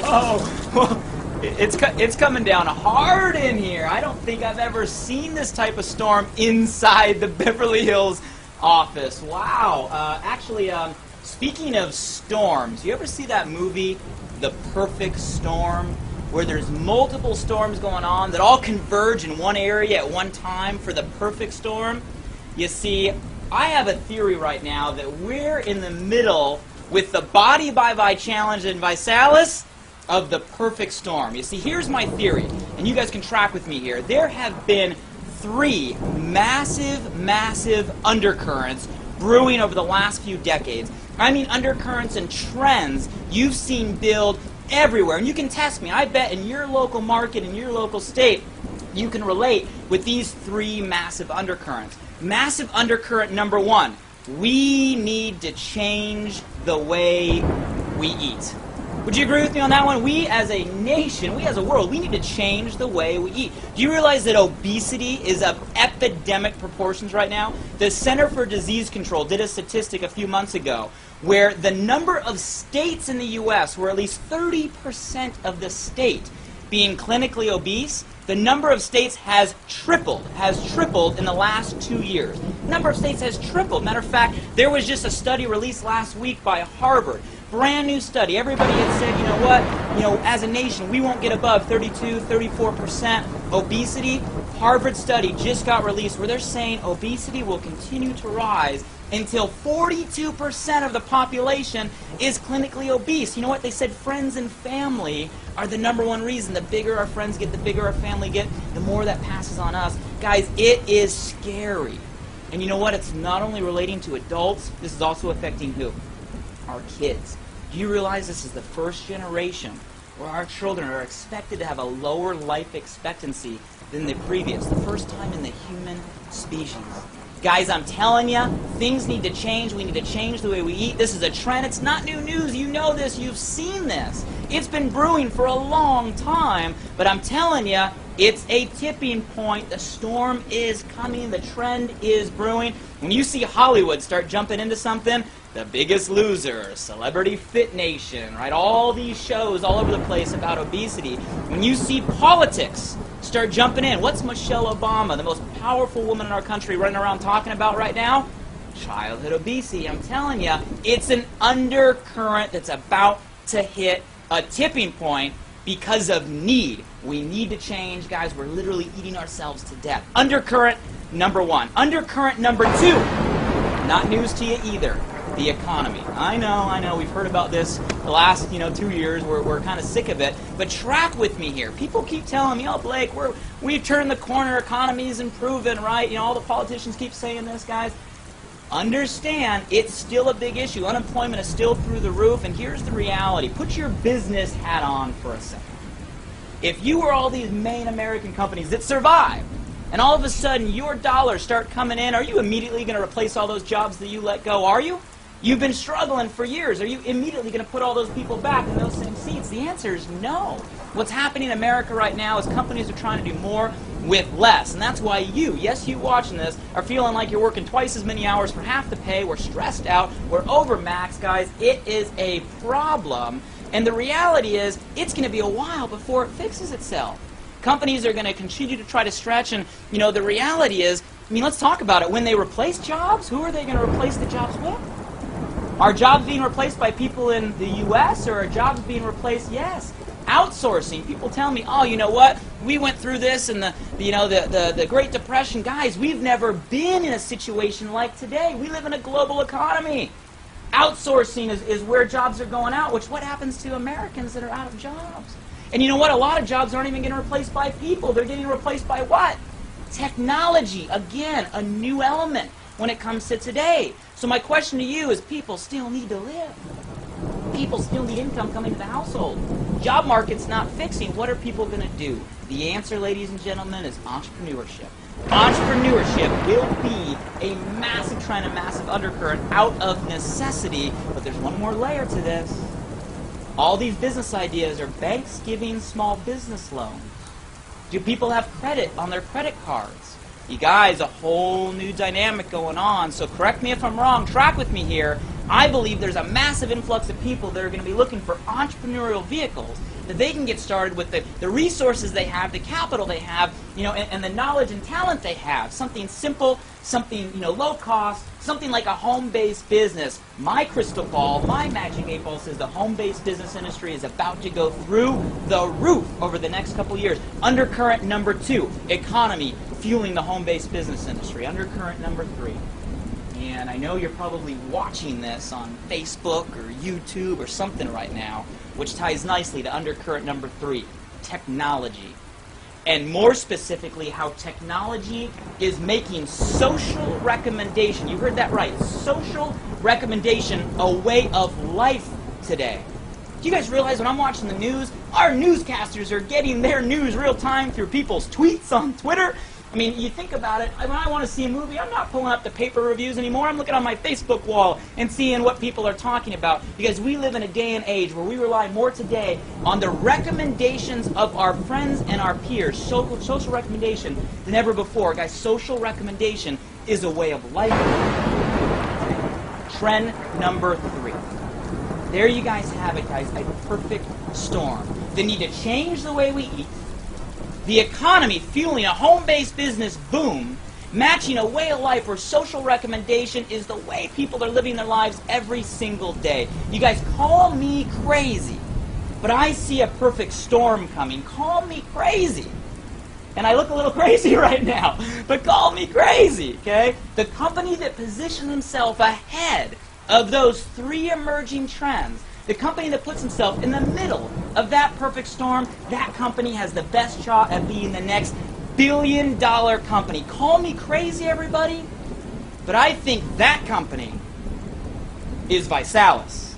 Whoa. Whoa. It's coming down hard in here. I don't think I've ever seen this type of storm inside the Beverly Hills office. Wow. Actually, speaking of storms, you ever see that movie, The Perfect Storm, where there's multiple storms going on that all converge in one area at one time for the perfect storm? You see, I have a theory right now that we're in the middle with the Body by Vi Challenge and ViSalus of the perfect storm. You see, here's my theory, and you guys can track with me here. There have been 3 massive undercurrents brewing over the last few decades. I mean undercurrents and trends you've seen build everywhere. And you can test me. I bet in your local market, in your local state, you can relate with these 3 massive undercurrents. Massive undercurrent number 1. We need to change the way we eat. Would you agree with me on that one? We as a nation, we as a world, we need to change the way we eat. Do you realize that obesity is of epidemic proportions right now? The Center for Disease Control did a statistic a few months ago where the number of states in the U.S., where at least 30% of the state being clinically obese, the number of states has tripled in the last 2 years. The number of states has tripled. Matter of fact, there was just a study released last week by Harvard. Brand new study. Everybody had said, you know what, as a nation, we won't get above 32, 34% obesity. Harvard study just got released where they're saying obesity will continue to rise until 42% of the population is clinically obese. You know what? They said friends and family are the number 1 reason. The bigger our friends get, the bigger our family get, the more that passes on us. Guys, it is scary. And you know what? It's not only relating to adults, this is also affecting who? Our kids. Do you realize this is the first generation where our children are expected to have a lower life expectancy than the previous? The first time in the human species. Guys, I'm telling you, things need to change. We need to change the way we eat. This is a trend. It's not new news. You know this. You've seen this. It's been brewing for a long time, but I'm telling you, it's a tipping point. The storm is coming. The trend is brewing. When you see Hollywood start jumping into something, The Biggest Loser, Celebrity Fit Nation, right? All these shows all over the place about obesity. When you see politics start jumping in, what's Michelle Obama, the most powerful woman in our country, running around talking about right now? Childhood obesity. I'm telling you, it's an undercurrent that's about to hit a tipping point because of need. We need to change, guys. We're literally eating ourselves to death. Undercurrent number 1. Undercurrent number 2. Not news to you either. The economy. I know. We've heard about this the last, 2 years. We're kind of sick of it. But track with me here. People keep telling me, oh, Blake, we've turned the corner. Economy's improving, right? All the politicians keep saying this, guys. Understand, it's still a big issue. Unemployment is still through the roof. And here's the reality. Put your business hat on for a second. If you were all these main American companies that survive, and all of a sudden your dollars start coming in, are you immediately going to replace all those jobs that you let go? Are you? You've been struggling for years. Are you immediately going to put all those people back in those same seats? The answer is no. What's happening in America right now is companies are trying to do more with less. And that's why you watching this, are feeling like you're working twice as many hours for half the pay. We're stressed out. We're overmaxed, guys. It is a problem. And the reality is, it's going to be a while before it fixes itself. Companies are going to continue to try to stretch, and the reality is, let's talk about it. When they replace jobs, who are they going to replace the jobs with? Are jobs being replaced by people in the U.S. or are jobs being replaced? Yes. Outsourcing. People tell me, oh, you know what? We went through this in the Great Depression. Guys, we've never been in a situation like today. We live in a global economy. Outsourcing is where jobs are going out, what happens to Americans that are out of jobs? And you know what? A lot of jobs aren't even getting replaced by people. They're getting replaced by what? Technology. Again, a new element when it comes to today. So my question to you is, people still need to live. People still need income coming to the household. Job market's not fixing. What are people going to do? The answer, ladies and gentlemen, is entrepreneurship. Entrepreneurship will be a massive trend, a massive undercurrent out of necessity. But there's one more layer to this. All these business ideas are banks giving small business loans. Do people have credit on their credit cards? You guys, a whole new dynamic going on. So correct me if I'm wrong. Track with me here. I believe there's a massive influx of people that are going to be looking for entrepreneurial vehicles that they can get started with the resources they have, the capital they have, and the knowledge and talent they have. Something simple, something low cost, something like a home-based business. My crystal ball, my magic 8 ball says the home-based business industry is about to go through the roof over the next couple years. Undercurrent number 2, economy fueling the home-based business industry. Undercurrent number 3. And I know you're probably watching this on Facebook or YouTube or something right now, which ties nicely to undercurrent number 3, technology. And more specifically, how technology is making social recommendation, you heard that right, social recommendation a way of life today. Do you guys realize when I'm watching the news, our newscasters are getting their news real time through people's tweets on Twitter? I mean, you think about it, when I want to see a movie, I'm not pulling up the paper reviews anymore. I'm looking on my Facebook wall and seeing what people are talking about, because we live in a day and age where we rely more today on the recommendations of our friends and our peers, social recommendation, than ever before. Guys, social recommendation is a way of life. Trend number 3. There you guys have it, guys, a perfect storm. The need to change the way we eat, the economy fueling a home-based business boom, matching a way of life where social recommendation is the way people are living their lives every single day. You guys call me crazy, but I see a perfect storm coming. Call me crazy. And I look a little crazy right now, but call me crazy, okay? The company that positions himself ahead of those 3 emerging trends, the company that puts himself in the middle of that perfect storm, that company has the best shot at being the next billion-dollar company. Call me crazy, everybody, but I think that company is ViSalus.